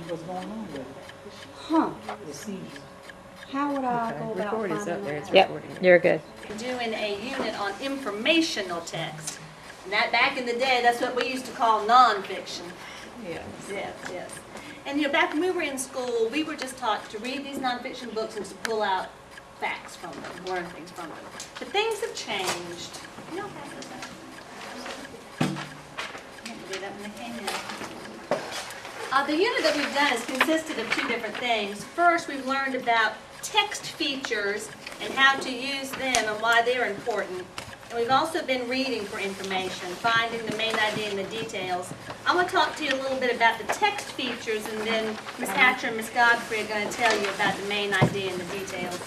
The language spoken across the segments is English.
what's going on with it. Huh. The season. How would I go about Record is finding up there. It's that? Yep, recording. you're good. Doing a unit on informational text. And that back in the day, that's what we used to call nonfiction. Yes. Yes, yes. And back when we were in school, we were just taught to read these nonfiction books and to pull out facts from them, learn things from them. But things have changed. You don't have those back. I can't believe that when they came in. The unit that we've done has consisted of two different things. First, we've learned about text features and how to use them and why they're important. And we've also been reading for information, finding the main idea and the details. I'm going to talk to you a little bit about the text features, and then Ms. Hatcher and Ms. Godfrey are going to tell you about the main idea and the details.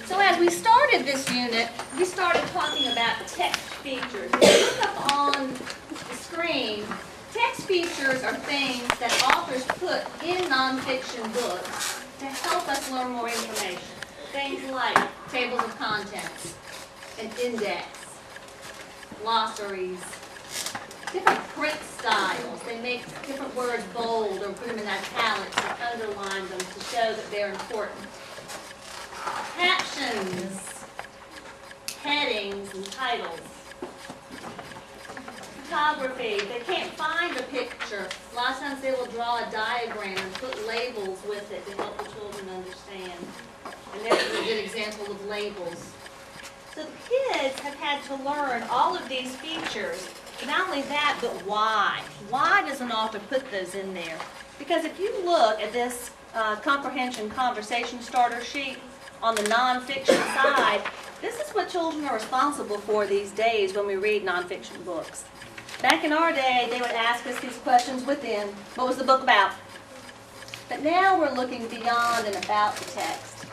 So as we started this unit, we started talking about text features. If you look up on the screen, text features are things that authors put in nonfiction books to help us learn more information. Things like tables of contents, an index, glossaries, different print styles. They make different words bold or put them in italics or underline them to show that they're important. Captions, headings, and titles. Photography, they can't find a picture. A lot of times they will draw a diagram and put labels with it to help the children understand. And there's a good example of labels. So the kids have had to learn all of these features. Not only that, but why. Why does an author put those in there? Because if you look at this comprehension conversation starter sheet on the nonfiction side, this is what children are responsible for these days when we read nonfiction books. Back in our day, they would ask us these questions within, what was the book about? But now we're looking beyond and about the text.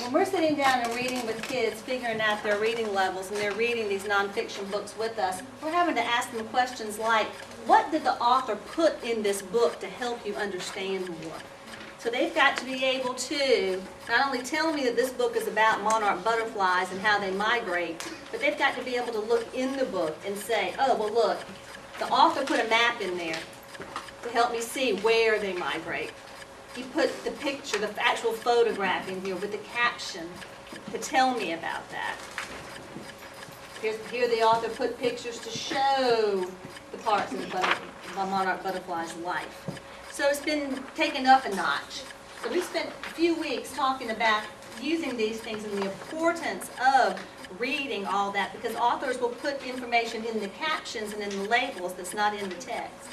When we're sitting down and reading with kids, figuring out their reading levels, and they're reading these nonfiction books with us, we're having to ask them questions like, what did the author put in this book to help you understand more? So they've got to be able to not only tell me that this book is about monarch butterflies and how they migrate, but they've got to be able to look in the book and say, oh, well, look, the author put a map in there to help me see where they migrate. He put the picture, the actual photograph in here with the caption to tell me about that. Here the author put pictures to show the parts of the monarch butterfly's life. So it's been taken up a notch. So we spent a few weeks talking about using these things and the importance of reading all that, because authors will put information in the captions and in the labels that's not in the text.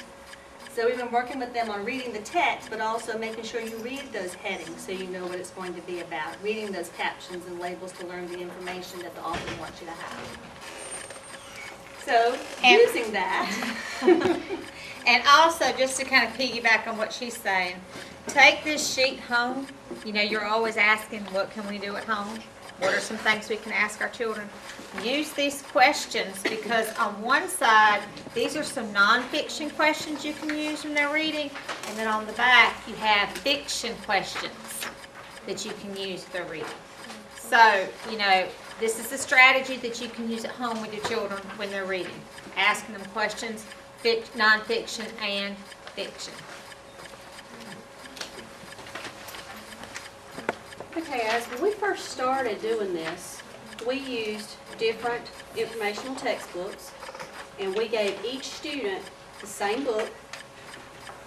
So we've been working with them on reading the text, but also making sure you read those headings so you know what it's going to be about. Reading those captions and labels to learn the information that the author wants you to have. So, using that. And also, just to kind of piggyback on what she's saying, take this sheet home. You know, you're always asking, what can we do at home? What are some things we can ask our children? Use these questions, because on one side, these are some nonfiction questions you can use when they're reading, and then on the back, you have fiction questions that you can use if they're reading. So, you know, this is a strategy that you can use at home with your children when they're reading. Asking them questions, nonfiction and fiction. Okay, as when we first started doing this, we used different informational textbooks, and we gave each student the same book,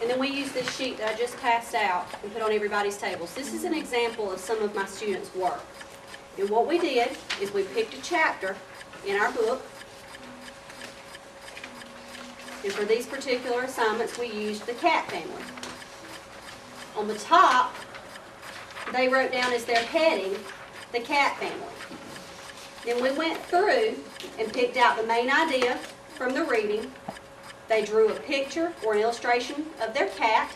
and then we used this sheet that I just passed out and put on everybody's tables. This is an example of some of my students' work. And what we did is we picked a chapter in our book, and for these particular assignments, we used the cat family. On the top, they wrote down as their heading, the cat family. Then we went through and picked out the main idea from the reading. They drew a picture or an illustration of their cat.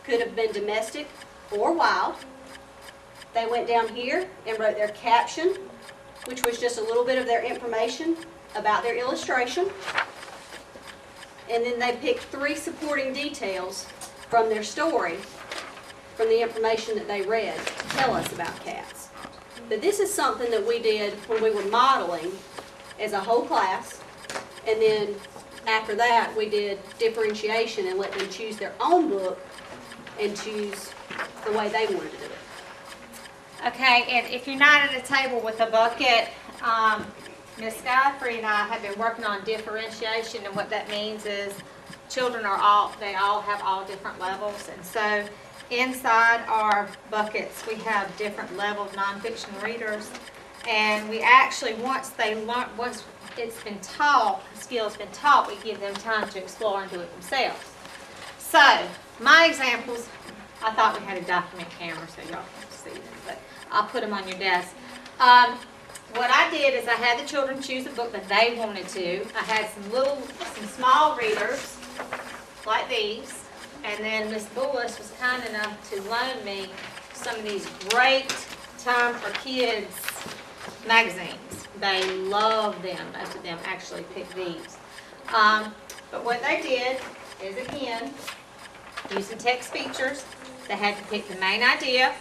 Could have been domestic or wild. They went down here and wrote their caption, which was just a little bit of their information about their illustration. And then they picked 3 supporting details from their story, from the information that they read to tell us about cats. But this is something that we did when we were modeling as a whole class, and then after that, we did differentiation and let them choose their own book and choose the way they wanted to do it. Okay, and if you're not at a table with a bucket, Ms. Godfrey and I have been working on differentiation, and what that means is children they all have all different levels, and so inside our buckets we have different level of nonfiction readers, and we actually once it's been taught, the skill's been taught, we give them time to explore and do it themselves. So my examples, I thought we had a document camera so y'all can see them, but I'll put them on your desk. What I did is I had the children choose a book that they wanted to. I had some small readers like these, and then Miss Bullis was kind enough to loan me some of these great Time for Kids magazines. They love them. Most of them actually picked these. But what they did is, again, using text features, they had to pick the main idea,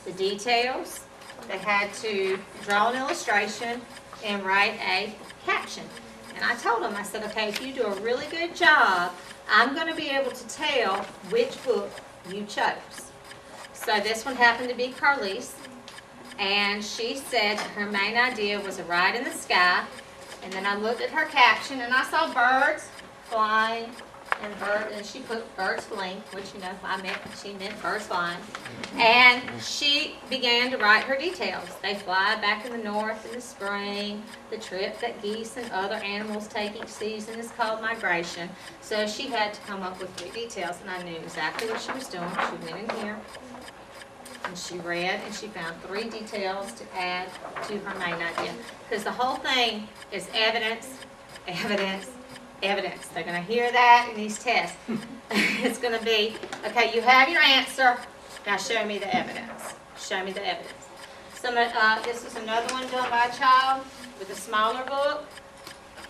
the details, they had to draw an illustration and write a caption. And I told them, I said, okay, if you do a really good job, I'm going to be able to tell which book you chose. So this one happened to be Carlise, and she said her main idea was a ride in the sky, and then I looked at her caption and I saw birds flying, and she put birds fleeing, which she meant birds flying. And she began to write her details. They fly back in the north in the spring. The trip that geese and other animals take each season is called migration. So she had to come up with 3 details, and I knew exactly what she was doing. She went in here and she read and she found 3 details to add to her main idea. Because the whole thing is evidence, evidence, evidence. They're going to hear that in these tests. It's going to be, okay, you have your answer, now show me the evidence. Show me the evidence. This was another one done by a child with a smaller book.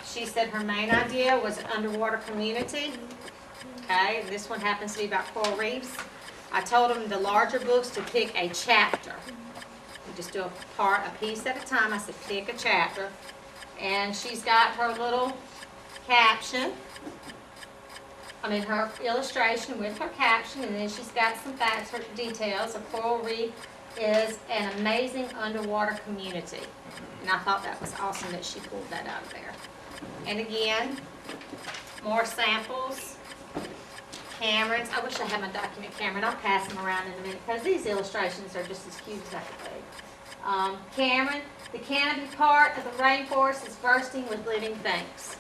She said her main idea was an underwater community. Okay, this one happens to be about coral reefs. I told them the larger books to pick a chapter. You just do a piece at a time. I said pick a chapter. And she's got her little caption, her illustration with her caption, and then she's got some facts or details. A coral reef is an amazing underwater community. And I thought that was awesome that she pulled that out of there. And again, more samples. Camerons. I wish I had my document camera, and I'll pass them around in a minute because these illustrations are just as cute as I could be. Cameron, the canopy part of the rainforest is bursting with living things.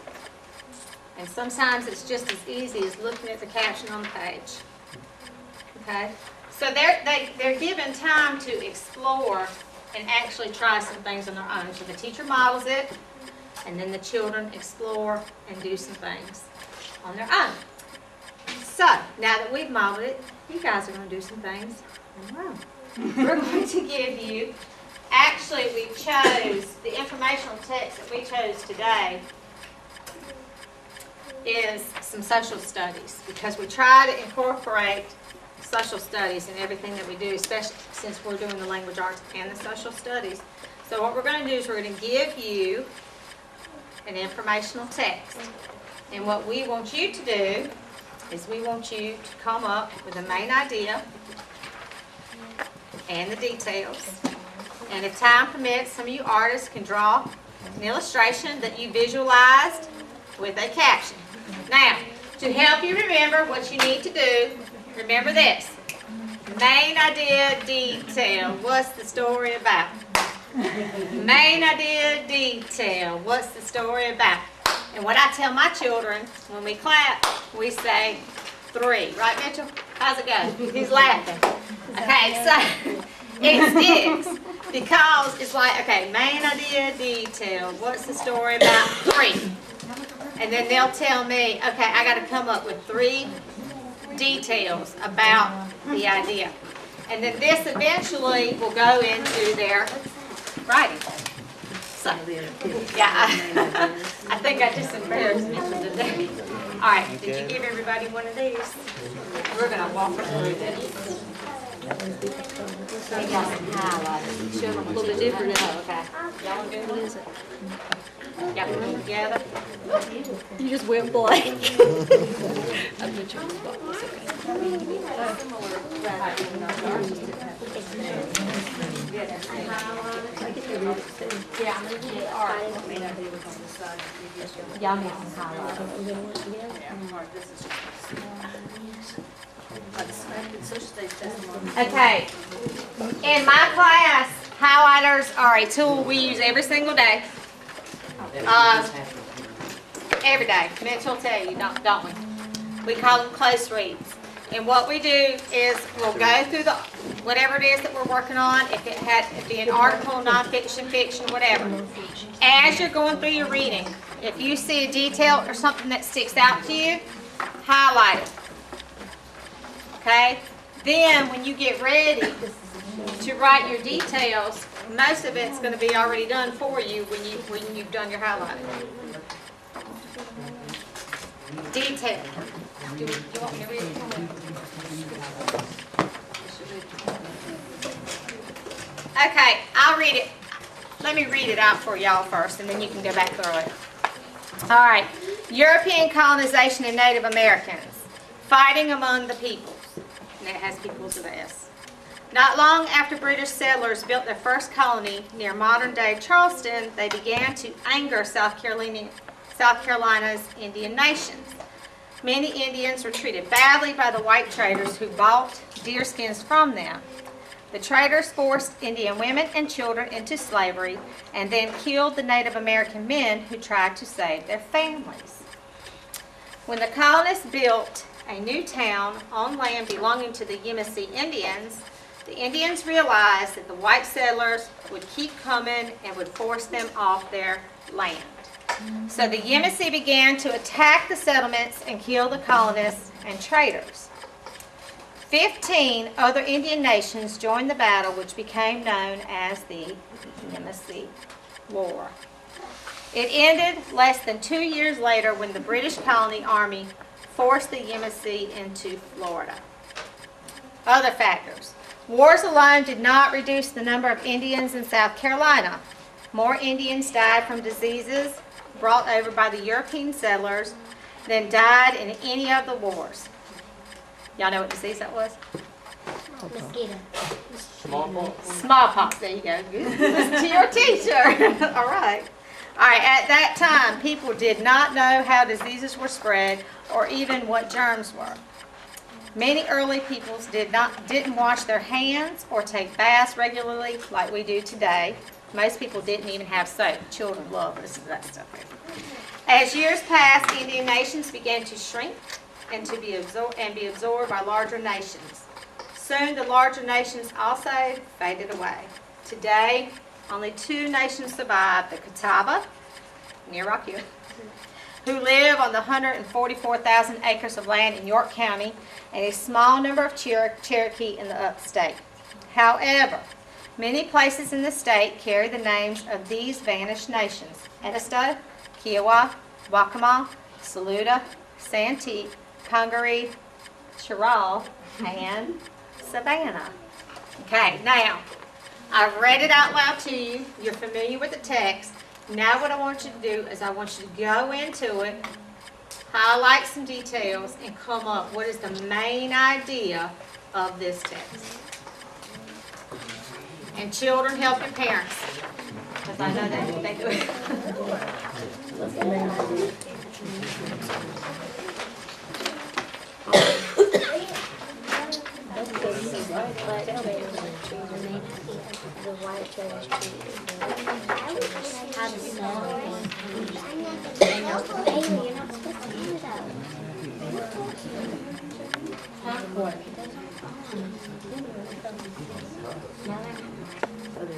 And sometimes it's just as easy as looking at the caption on the page. Okay? So they're given time to explore and actually try some things on their own. So the teacher models it, and then the children explore and do some things on their own. So, now that we've modeled it, you guys are going to do some things on your own. We're going to give you, actually we chose, the informational text that we chose today is some social studies, because we try to incorporate social studies in everything that we do, especially since we're doing the language arts and the social studies. So what we're going to do is we're going to give you an informational text. And what we want you to do is we want you to come up with a main idea and the details. And if time permits, some of you artists can draw an illustration that you visualized with a caption. Now, to help you remember what you need to do, remember this. Main idea, detail. What's the story about? Main idea, detail. What's the story about? And what I tell my children when we clap, we say 3. Right, Mitchell? How's it go? He's laughing. Okay, so it sticks because it's like, okay, main idea, detail. What's the story about? 3. And then they'll tell me, okay, I got to come up with 3 details about the idea. And then this eventually will go into their writing. So, yeah, I think I just embarrassed Mitchell today. All right, did you give everybody one of these? We're going to walk through this. They got some highlights. Show them a little bit different. Oh, okay. Y'all good? What is it? Y'all put them together. You just went blank. Y'all need some highlights. Okay. In my class, highlighters are a tool we use every single day. Every day. Mitch will tell you, don't we? We call them close reads. And what we do is we'll go through the whatever it is that we're working on. If it had to be an article, nonfiction, fiction, whatever. As you're going through your reading, if you see a detail or something that sticks out to you, highlight it. Okay? Then when you get ready to write your details, most of it's going to be already done for you when you've done your highlighting. Detail. Do you want me to read it? Okay, I'll read it. Let me read it out for y'all first, and then you can go back through it. All right. European colonization and Native Americans. Fighting among the peoples. And it has peoples with S. Not long after British settlers built their first colony near modern-day Charleston, they began to anger South Carolina's Indian nations. Many Indians were treated badly by the white traders who bought deerskins from them. The traders forced Indian women and children into slavery and then killed the Native American men who tried to save their families. When the colonists built a new town on land belonging to the Yamasee Indians, the Indians realized that the white settlers would keep coming and would force them off their land. So the Yamasee began to attack the settlements and kill the colonists and traders. 15 other Indian nations joined the battle, which became known as the Yamasee War. It ended less than 2 years later when the British colony army forced the Yamasee into Florida. Other factors. Wars alone did not reduce the number of Indians in South Carolina. More Indians died from diseases brought over by the European settlers than died in any of the wars. Y'all know what disease that was? Mosquito. Smallpox. Smallpox. There you go. Listen to your teacher. All right. All right. At that time, people did not know how diseases were spread or even what germs were. Many early peoples didn't wash their hands or take baths regularly like we do today. Most people didn't even have soap. Children love this that stuff. As years passed, Indian nations began to shrink and to be absorbed by larger nations. Soon the larger nations also faded away. Today, only 2 nations survive: the Catawba, near Rock Hill, who live on the 144,000 acres of land in York County, and a small number of Cherokee in the upstate. However, many places in the state carry the names of these vanished nations: Edisto, Kiowa, Waccamaw, Saluda, Santee, Congaree, Chirral, and Savannah. Okay, now, I've read it out loud to you. You're familiar with the text. Now what I want you to do is I want you to go into it, highlight some details, and come up what is the main idea of this text. And children, help your parents, because I know that they do it.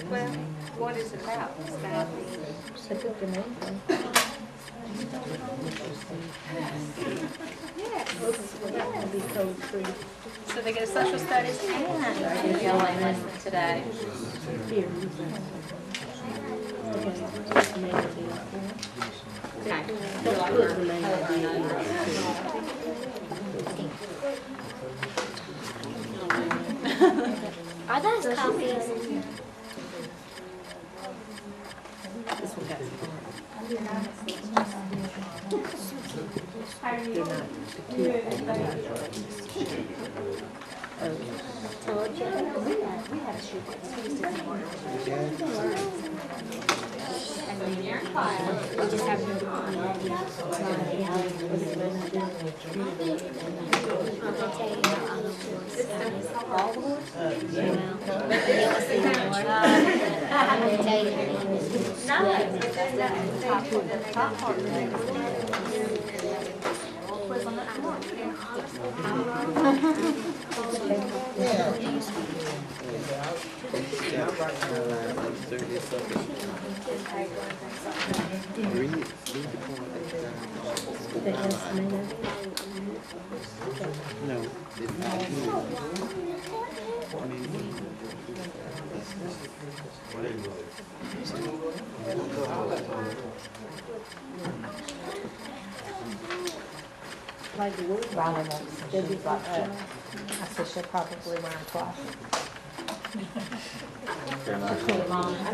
Well, what is it about? It's about so they get a social studies and ELA lesson today. Are those copies? Riley wants to do like that. I said she'll probably run twice. Between mom and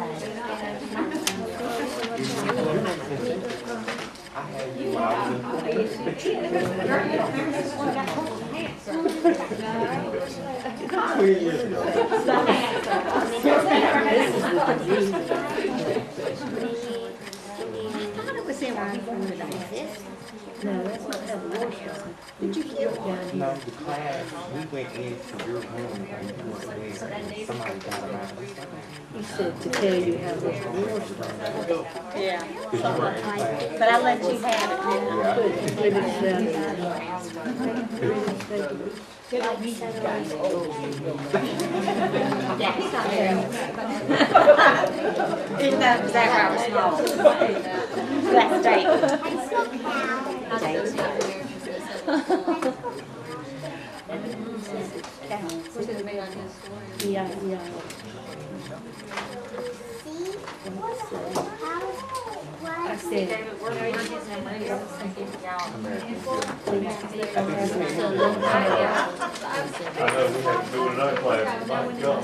no, that's not how the war started. Did you hear? No, the class, we went into your room and you were there. Somebody got around. He said to tell you how the war started. Yeah. Because you weren't in class. But I let you have it now. Put it down. Even though it was that where I was small. That's Dayton. Yeah, yeah. I said, I know we had to do another class, my God.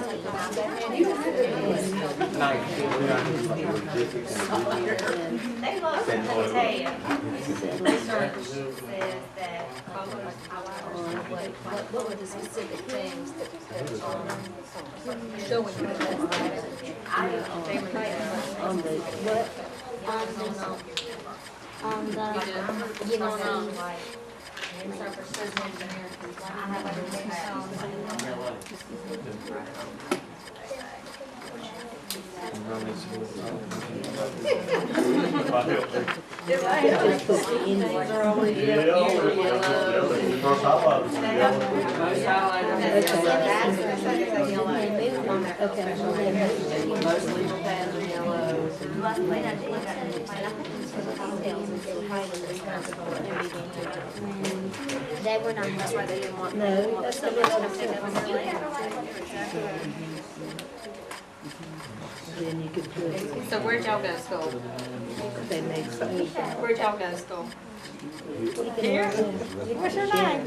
They love to tell you. Research says that What were the specific things that showing you that? on the, what? On the, you know, Just put the Indians. they were not. That's why they didn't want. No, that's the little. Then you could put, So where'd y'all go to school? they made some. Where'd y'all go to school? Here? What's your name?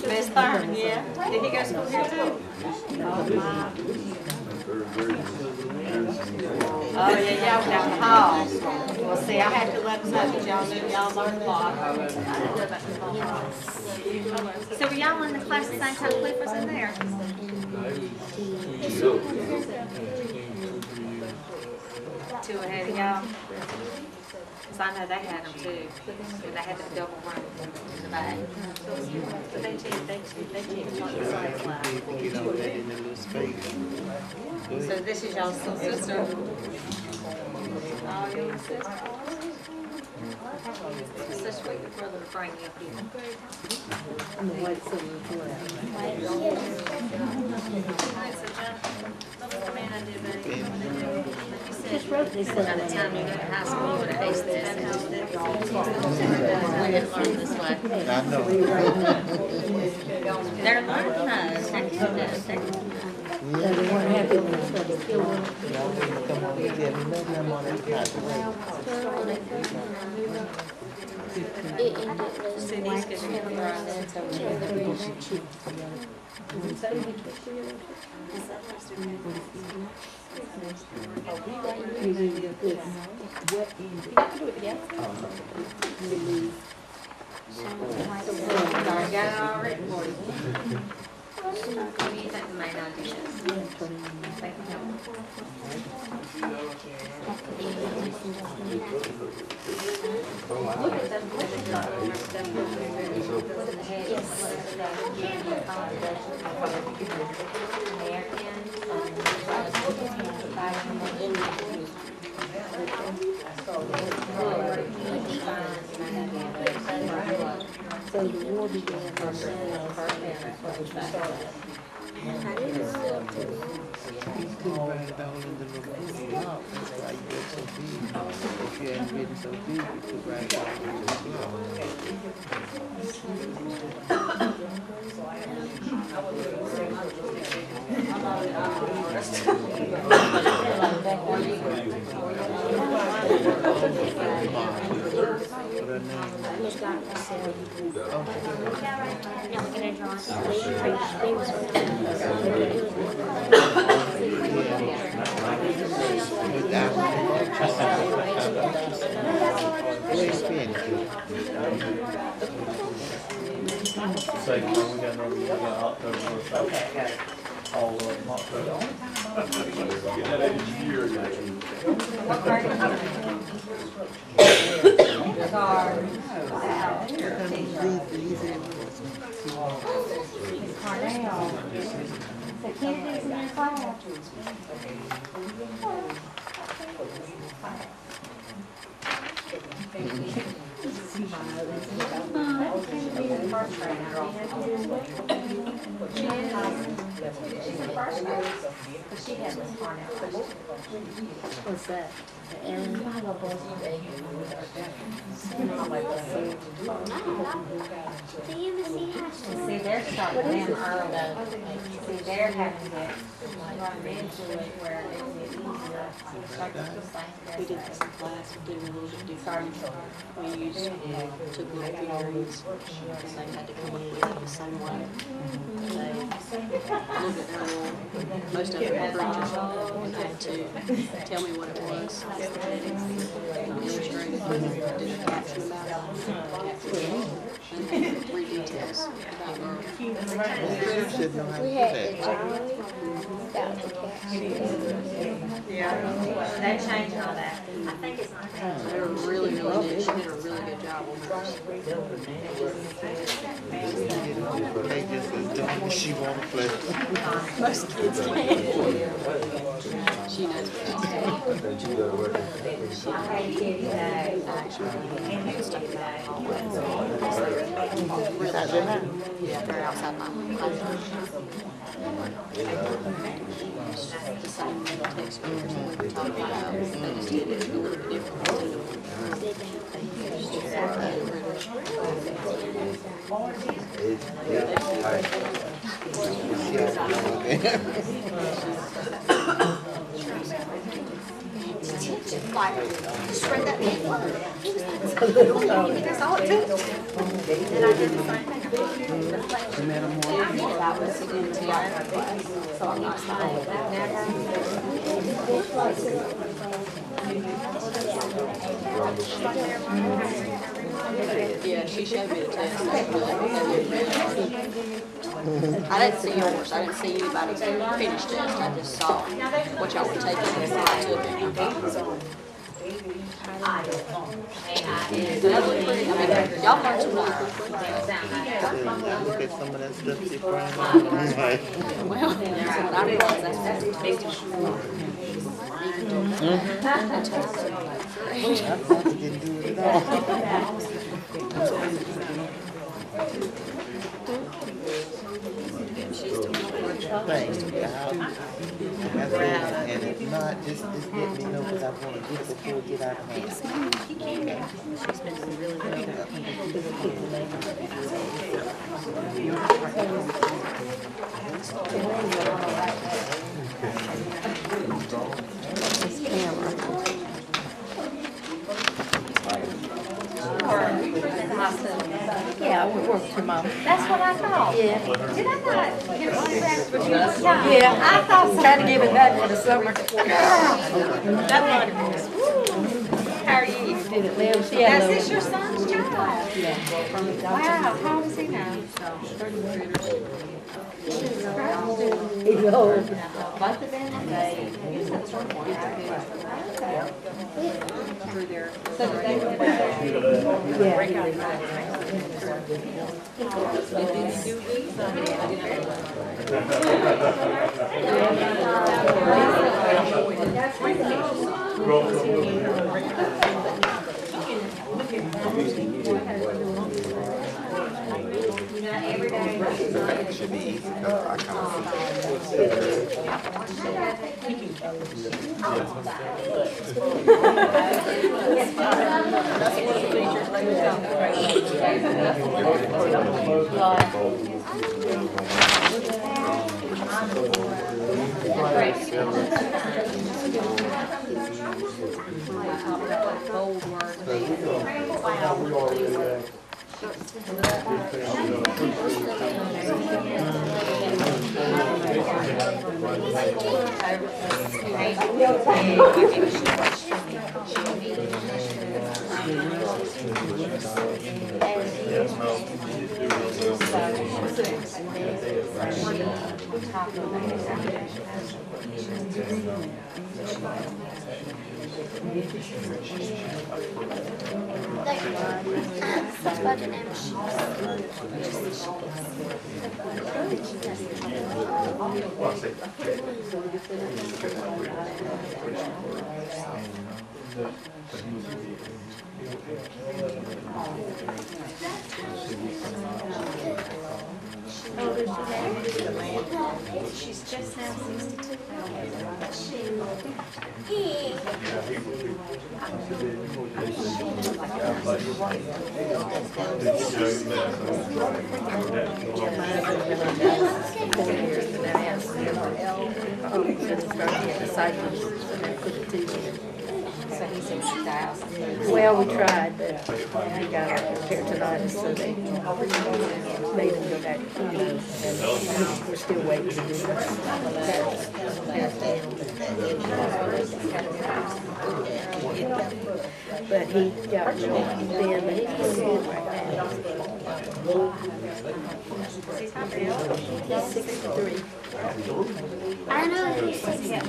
Miss Thurman, yeah. Did he go to school here too? Oh, yeah, y'all down the hall. Well, see, I had to let them know that y'all knew y'all learned a lot. So were y'all in the class at the same time Cliff was in there? Two ahead of y'all? Because I know they had them too. They had the double room in the back. But they teach the same class. So this is y'all's little sister? Oh, your sister? It's so sweet your brother to bring you up here. And the white silver flag. Just wrote this By the down. time you go to high school, you're gonna face this. We didn't learn this way. I know. They're learning those. They're getting those. So they weren't happy when they started killing. Come on, yeah, nothing I'm on that kind of way. It ended with See, these kids are getting grown. Sorry, Got it all written for you. What do you think the main idea is? So the war began on You couldn't write it all in the little block. That's why you get so big. If you hadn't written so big, you could write it all in the block. Miss Doctor said, now we're gonna draw Say, we got another, we got October, all of October. Get that each year. What's that? See, they're starting them early. See, they're having to run into it where it makes it easier. We did this in class, we did a little bit different. We used, took little figurines, and they had to come up with it the same way. They looked at their role, most of them were preachers, and had to tell me what it was. Illustrate it, did a caption about it, and then 3 details about her. You should know how to we do had the that. Johnny, that was the cat. Yeah, they changed all that. I think it's not. They were really good. She did a really good job on hers. They just as dumb as she want to play. Most kids can. She knows what she's doing. I hate kitty today. And you stuff that always. Besides that, Yeah, they're outside my classroom. The same text figures that we were talking about. They just did it a little bit different. Like, spread that big one. That's all it took. And I did the same thing. That was in 10th class, so I'm not saying yeah, she showed me the test. They really hard. I didn't see yours. I didn't see anybody's finished test. I just saw what y'all were taking and I took it. They look pretty. I mean, y'all learned some more. look at some of that stuff she crying. Like, Well, I realize that's big. I thought you didn't do it at all. Thanks, God. That's it. And if not, just let me know because I want to get before I get out of hand. She's been really good. This camera. hospital? Yeah, we work for Mom. That's what I thought. Yeah. Did I not get contacts with you one time? Yeah. I thought so. Trying to give it back for the summer. That money. How are you? Did it live? She Now, had is a this your son's child? Wow, how old is he now? He's old. Both of them, they use that sort of Through their. It should be easy because I kind of She's just now 62. Well, we tried, but he got peritonitis, so they made him go back to chemo, and we're still waiting to do that. But he got then, but he's good right now. He's 63. I know he's 60.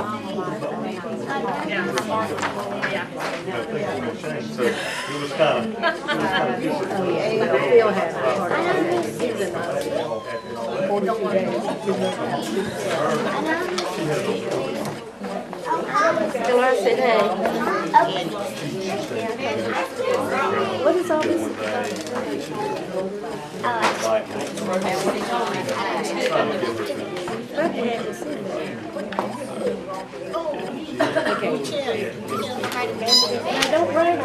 So it was kind of. Oh, yeah, but Phil has a heart attack. He's in hospital. 42 days. Tell her I said, hey. What is all this? Okay. Now, don't run.